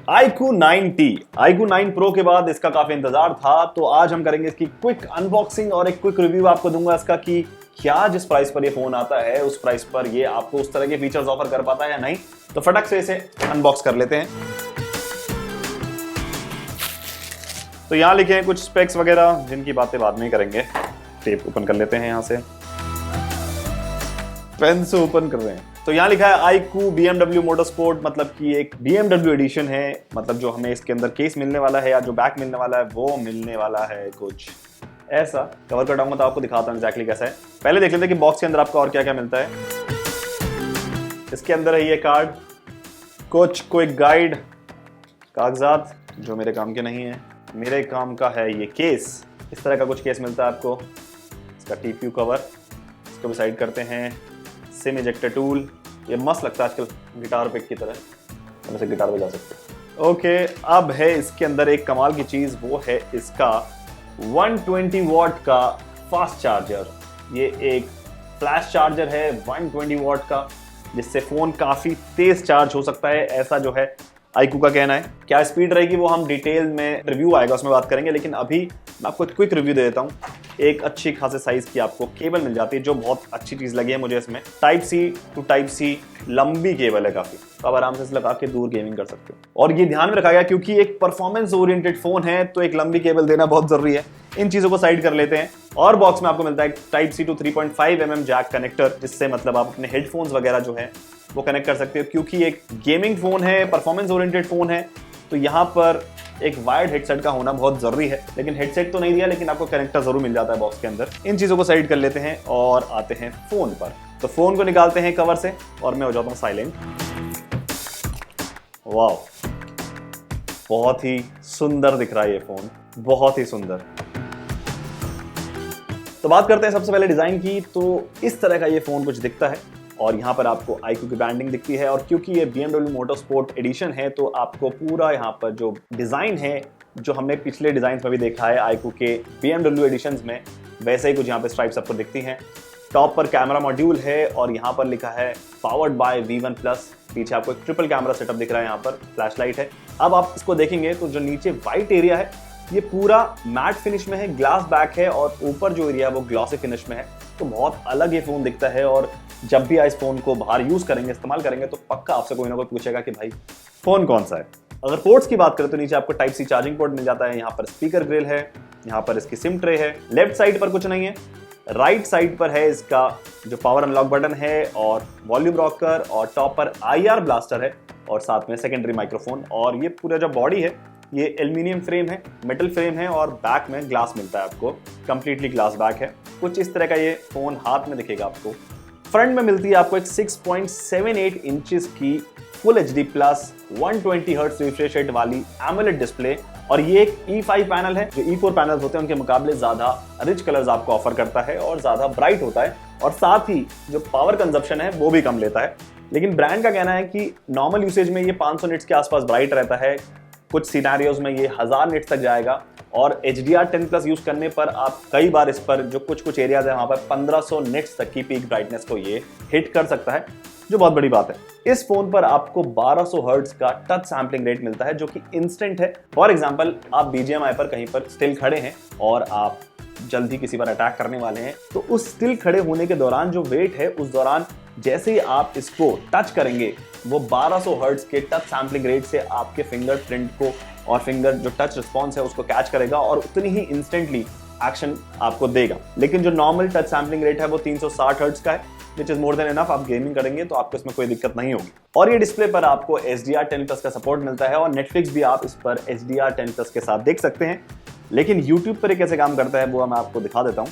iQOO 9T, iQOO 9 Pro के बाद इसका काफी इंतजार था, तो आज हम करेंगे इसकी क्विक अनबॉक्सिंग और एक क्विक रिव्यू आपको दूंगा इसका कि क्या जिस प्राइस पर ये फोन आता है उस प्राइस पर ये आपको उस तरह के फीचर्स ऑफर कर पाता है या नहीं। तो फटक से इसे अनबॉक्स कर लेते हैं। तो यहाँ लिखे हैं कुछ स्पेक्स वगैरह जिनकी बातें बाद में ही करेंगे। टेप ओपन कर लेते हैं, यहाँ से पेन से ओपन कर रहे हैं। तो यहाँ लिखा है iQOO BMW मोटरस्पोर्ट, मतलब कि एक BMW एडिशन है। मतलब जो हमें इसके अंदर केस मिलने वाला है या जो बैक मिलने वाला है वो मिलने वाला है कुछ ऐसा। कवर कटाऊंगा तो आपको दिखाता हूँ एग्जैक्टली कैसा है। पहले देख लेते हैं कि बॉक्स के अंदर आपको और क्या क्या मिलता है। इसके अंदर है ये कार्ड, कुछ क्विक गाइड, कागजात जो मेरे काम के नहीं है। मेरे काम का है ये केस। इस तरह का कुछ केस मिलता है आपको। इसका TPU कवर, इसको भी साइड करते हैं। सिम इजेक्टर टूल, ये मस्त लगता है आजकल गिटार पिक की तरह, हम इसे गिटार बजा सकते हैं। ओके, अब है इसके अंदर एक कमाल की चीज, वो है इसका 120 वॉट का फास्ट चार्जर। ये एक फ्लैश चार्जर है 120 वॉट का, जिससे फोन काफी तेज चार्ज हो सकता है, ऐसा जो है iQOO का कहना है। क्या स्पीड रहेगी वो हम डिटेल में रिव्यू आएगा उसमें बात करेंगे, लेकिन अभी मैं आपको एक क्विक रिव्यू दे देता हूँ। एक अच्छी खासे साइज की आपको केबल मिल जाती है, जो बहुत अच्छी चीज लगी है मुझे इसमें। Type-C to Type-C लंबी केबल है काफी, तो आप आराम से इसे लगा के दूर गेमिंग कर सकते हो। और ये ध्यान में रखा गया क्योंकि एक परफॉर्मेंस ओरिएंटेड फोन है, तो एक लंबी केबल देना बहुत जरूरी है। इन चीजों को साइड कर लेते हैं। और बॉक्स में आपको मिलता है Type-C to 3.5 mm Jack connector, जिससे मतलब आप अपने हेडफोन्स वगैरह जो है वो कनेक्ट कर सकते हो। क्योंकि एक गेमिंग फोन है, परफॉर्मेंस ओरिएंटेड फोन है, तो यहाँ पर एक वायर्ड हेडसेट का होना बहुत जरूरी है। लेकिन हेडसेट तो नहीं दिया, लेकिन आपको कनेक्टर जरूर मिल जाता है बॉक्स के अंदर। इन चीजों को साइड कर लेते हैं और आते हैं फोन पर। तो फोन को निकालते हैं कवर से और मैं हो जाता हूं साइलेंट। वाह, बहुत ही सुंदर दिख रहा है ये फोन, बहुत ही सुंदर। तो बात करते हैं सबसे पहले डिजाइन की। तो इस तरह का ये फोन कुछ दिखता है और यहाँ पर आपको iQOO की ब्रांडिंग दिखती है। और क्योंकि ये BMW मोटरस्पोर्ट एडिशन है, तो आपको पूरा यहाँ पर जो डिजाइन है, जो हमने पिछले डिजाइन में भी देखा है iQOO के BMW एडिशंस में, वैसे ही कुछ यहाँ पे स्ट्राइप्स आपको दिखती हैं। टॉप पर कैमरा मॉड्यूल है और यहाँ पर लिखा है पावर्ड बाय V1+। पीछे आपको एक ट्रिपल कैमरा सेटअप दिख रहा है, यहाँ पर फ्लैशलाइट है। अब आप इसको देखेंगे तो जो नीचे व्हाइट एरिया है ये पूरा मैट फिनिश में है, ग्लास बैक है, और ऊपर जो एरिया है वो ग्लॉसी फिनिश में है। तो बहुत अलग ये फोन दिखता है। और जब भी इस फोन को बाहर यूज करेंगे, इस्तेमाल करेंगे, तो पक्का आपसे कोई ना कोई पूछेगा कि भाई फोन कौन सा है। अगर पोर्ट्स की बात करें तो नीचे आपको Type-C चार्जिंग पोर्ट मिल जाता है। यहाँ पर स्पीकर ग्रिल है, यहाँ पर इसकी सिम ट्रे है। लेफ्ट साइड पर कुछ नहीं है, राइट साइड पर है इसका जो पावर अनलॉक बटन है और वॉल्यूम रॉकर, और टॉप पर IR ब्लास्टर है और साथ में सेकेंडरी माइक्रोफोन। और ये पूरा जो बॉडी है ये एल्यूमिनियम फ्रेम है, मेटल फ्रेम है, और बैक में ग्लास मिलता है आपको, कंप्लीटली ग्लास बैक है। कुछ इस तरह का ये फोन हाथ में दिखेगा आपको। फ्रंट में मिलती है आपको एक 6.78 इंचेस की full HD plus 120 hertz refresh rate वाली AMOLED डिस्प्ले। और ये एक E5 पैनल है, जो E4 पैनल्स होते हैं उनके मुकाबले ज्यादा रिच कलर्स आपको ऑफर करता है और ज्यादा ब्राइट होता है, और साथ ही जो पावर कंजप्शन है वो भी कम लेता है। लेकिन ब्रांड का कहना है कि नॉर्मल यूसेज में ये 500 निट्स के आसपास ब्राइट रहता है, कुछ सिनेरियोज में ये 1000 निट्स तक जाएगा, और HDR10+ यूज करने पर आप कई बार इस पर जो कुछ एरियाज है वहां पर 1500 निट्स तक की पीक ब्राइटनेस को ये हिट कर सकता है, जो बहुत बड़ी बात है। इस फोन पर आपको 1200 हर्ट्ज का टच सैम्पलिंग रेट मिलता है, जो कि इंस्टेंट है। फॉर एग्जांपल, आप BGMI पर कहीं पर स्टिल खड़े हैं और आप जल्दी किसी पर अटैक करने वाले हैं, तो उस स्टिल खड़े होने के दौरान जो वेट है, उस दौरान जैसे ही आप इसको टच करेंगे, वो 1200 हर्ट्ज के टच सैम्पलिंग रेट से आपके फिंगरप्रिंट को और फिंगर जो टच रिस्पॉन्स है उसको कैच करेगा और उतनी ही इंस्टेंटली एक्शन आपको देगा। लेकिन जो नॉर्मल टच सैम्पलिंग रेट है वो 360 हर्ट्ज का है, which is more than enough. आप गेमिंग करेंगे तो आपको इसमें कोई दिक्कत नहीं होगी। और ये डिस्प्ले पर आपको HDR10+ का सपोर्ट मिलता है, और नेटफ्लिक्स भी आप इस पर HDR10+ के साथ देख सकते हैं। लेकिन यूट्यूब पर ये कैसे काम करता है वो मैं आपको दिखा देता हूं।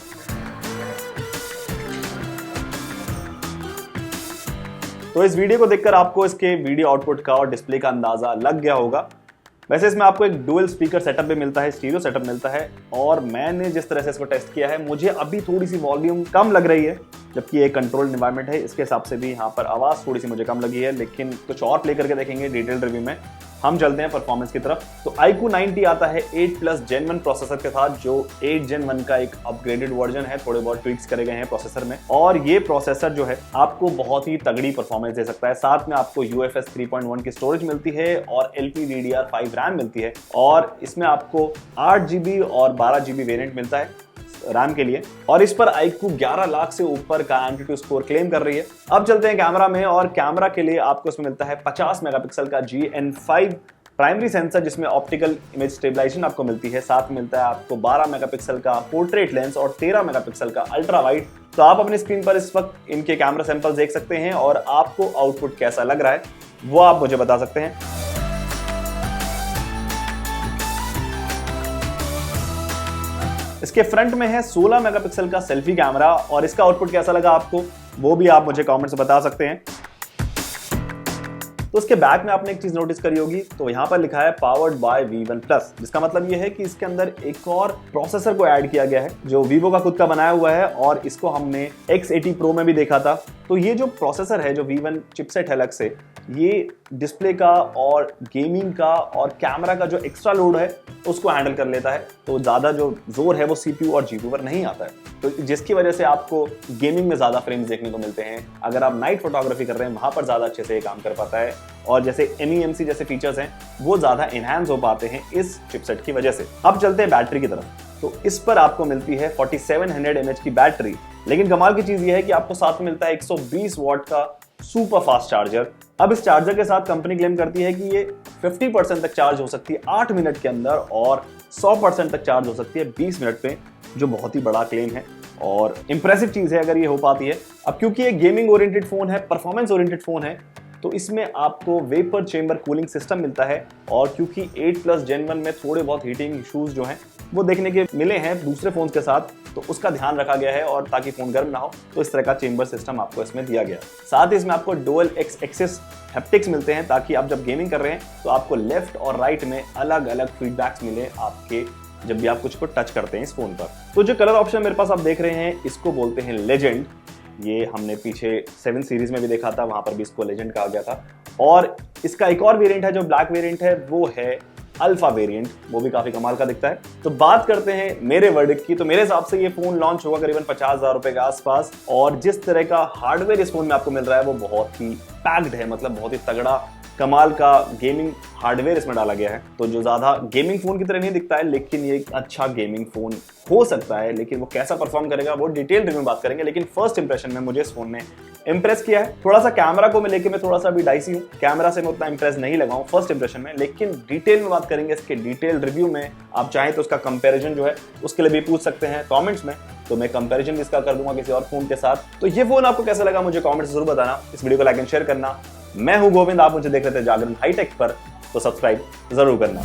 तो इस वीडियो को देखकर आपको इसके वीडियो आउटपुट का और डिस्प्ले का अंदाजा लग गया होगा। वैसे इसमें आपको एक डुअल स्पीकर सेटअप भी मिलता है, स्टीरियो सेटअप मिलता है, और मैंने जिस तरह से इसको टेस्ट किया है, मुझे अभी थोड़ी सी वॉल्यूम कम लग रही है। जबकि ये कंट्रोल्ड एनवायरनमेंट है, इसके हिसाब से भी यहाँ पर आवाज़ थोड़ी सी मुझे कम लगी है, लेकिन कुछ और प्ले करके देखेंगे डिटेल रिव्यू में। हम चलते हैं परफॉर्मेंस की तरफ। तो iQOO 90 आता है 8+ Gen 1 प्रोसेसर के साथ, जो 8 Gen 1 का एक अपग्रेडेड वर्जन है। थोड़े बहुत ट्वीक्स करे गए हैं प्रोसेसर में, और ये प्रोसेसर जो है आपको बहुत ही तगड़ी परफॉर्मेंस दे सकता है। साथ में आपको UFS 3.1 की स्टोरेज मिलती है और LPDDR5 रैम मिलती है, और इसमें आपको 8 GB और 12 GB वेरिएंट मिलता है रैम के लिए। और इस पर iQOO 11 लाख से ऊपर का एंट्यूटू स्कोर क्लेम कर रही है। अब चलते हैं कैमरा में, और कैमरा के लिए आपको इसमें मिलता है 50 मेगापिक्सल का GN5 प्राइमरी सेंसर, जिसमें ऑप्टिकल इमेज स्टेबलाइजेशन आपको मिलती है। साथ मिलता है आपको 12 मेगापिक्सल का पोर्ट्रेट लेंस और 13 मेगापिक्सल का अल्ट्रा वाइड। तो आप अपनी स्क्रीन पर इस वक्त इनके कैमरा सैंपल देख सकते हैं, और आपको आउटपुट कैसा लग रहा है वो आप मुझे बता सकते हैं। इसके फ्रंट में है 16 मेगापिक्सल का सेल्फी कैमरा, और इसका आउटपुट कैसा लगा आपको वो भी आप मुझे कमेंट्स में बता सकते हैं। तो इसके बैक में आपने एक चीज नोटिस करी होगी, तो यहाँ पर लिखा है पावर्ड बाय V1+, जिसका मतलब ये है कि इसके अंदर एक और प्रोसेसर को ऐड किया गया है जो वीवो का खुद का बनाया हुआ है, और इसको हमने X80 Pro में भी देखा था। तो ये जो प्रोसेसर है, जो V1 चिपसेट है अलग से, ये डिस्प्ले का और गेमिंग का और कैमरा का जो एक्स्ट्रा लोड है उसको हैंडल कर लेता है। तो ज़्यादा जो जोर है वो CPU और GPU पर नहीं आता है, तो जिसकी वजह से आपको गेमिंग में ज़्यादा फ्रेम्स देखने को मिलते हैं। अगर आप नाइट फोटोग्राफी कर रहे हैं वहाँ पर ज़्यादा अच्छे से ये काम कर पाता है, और जैसे MEMC जैसे फीचर्स हैं वो ज़्यादा इनहैंस हो पाते हैं इस चिपसेट की वजह से। अब चलते हैं बैटरी की तरफ। तो इस पर आपको मिलती है 4700 mAh की बैटरी, लेकिन कमाल की चीज़ ये है कि आपको साथ में मिलता है 120 वॉट का सुपर फास्ट चार्जर। अब इस चार्जर के साथ कंपनी क्लेम करती है कि ये 50% तक चार्ज हो सकती है 8 मिनट के अंदर, और 100% तक चार्ज हो सकती है 20 मिनट पे, जो बहुत ही बड़ा क्लेम है और इंप्रेसिव चीज़ है अगर ये हो पाती है। अब क्योंकि ये गेमिंग ओरिएंटेड फ़ोन है, परफॉर्मेंस ओरिएंटेड फ़ोन है, तो इसमें आपको वेपर चेंबर कूलिंग सिस्टम मिलता है, और क्योंकि 8+ Gen 1 में थोड़े बहुत हीटिंग इश्यूज जो हैं वो देखने के मिले हैं दूसरे फ़ोन के साथ, तो उसका ध्यान रखा गया है, और ताकि फ़ोन गर्म ना हो तो इस तरह का चेंबर सिस्टम आपको इसमें दिया गया। साथ ही इसमें आपको डुअल X एक्सिस हैप्टिक्स मिलते हैं, ताकि आप जब गेमिंग कर रहे हैं तो आपको लेफ्ट और राइट में अलग अलग फीडबैक्स मिले आपके, जब भी आप कुछ को टच करते हैं इस फोन पर। तो जो कलर ऑप्शन मेरे पास आप देख रहे हैं, इसको बोलते हैं लेजेंड। ये हमने पीछे 7 सीरीज में भी देखा था, वहां पर भी इसको लेजेंड कहा गया था। और इसका एक और वेरिएंट है जो ब्लैक वेरिएंट है, वो है अल्फा वेरिएंट, वो भी काफी कमाल का दिखता है। तो बात करते हैं मेरे वर्डिक्ट की, तो मेरे हिसाब से ये फोन लॉन्च होगा करीबन 50,000 रुपए के आसपास, और जिस तरह का हार्डवेयर इस फोन में आपको मिल रहा है वो बहुत ही पैक्ड है, मतलब बहुत ही तगड़ा कमाल का गेमिंग हार्डवेयर इसमें डाला गया है। तो जो ज्यादा गेमिंग फोन की तरह नहीं दिखता है, लेकिन ये एक अच्छा गेमिंग फोन हो सकता है, लेकिन वो कैसा परफॉर्म करेगा वो डिटेल रिव्यू में बात करेंगे। लेकिन फर्स्ट इंप्रेशन में मुझे इस फोन ने इंप्रेस किया है। थोड़ा सा कैमरा को मैं लेके मैं थोड़ा सा अभी डाइसी हूँ, कैमरा से मैं उतना इंप्रेस नहीं लगा हूँ फर्स्ट इंप्रेशन में, लेकिन डिटेल में बात करेंगे इसके डिटेल रिव्यू में। आप चाहें तो उसका कंपैरिजन जो है उसके लिए भी पूछ सकते हैं कमेंट्स में, तो मैं कंपैरिजन भी इसका कर दूंगा किसी और फोन के साथ। तो ये फोन आपको कैसा लगा मुझे कमेंट्स जरूर बताना, इस वीडियो को लाइक एंड शेयर करना। मैं हूं गोविंद, आप मुझे देख रहे थे जागरण हाईटेक पर, तो सब्सक्राइब जरूर करना।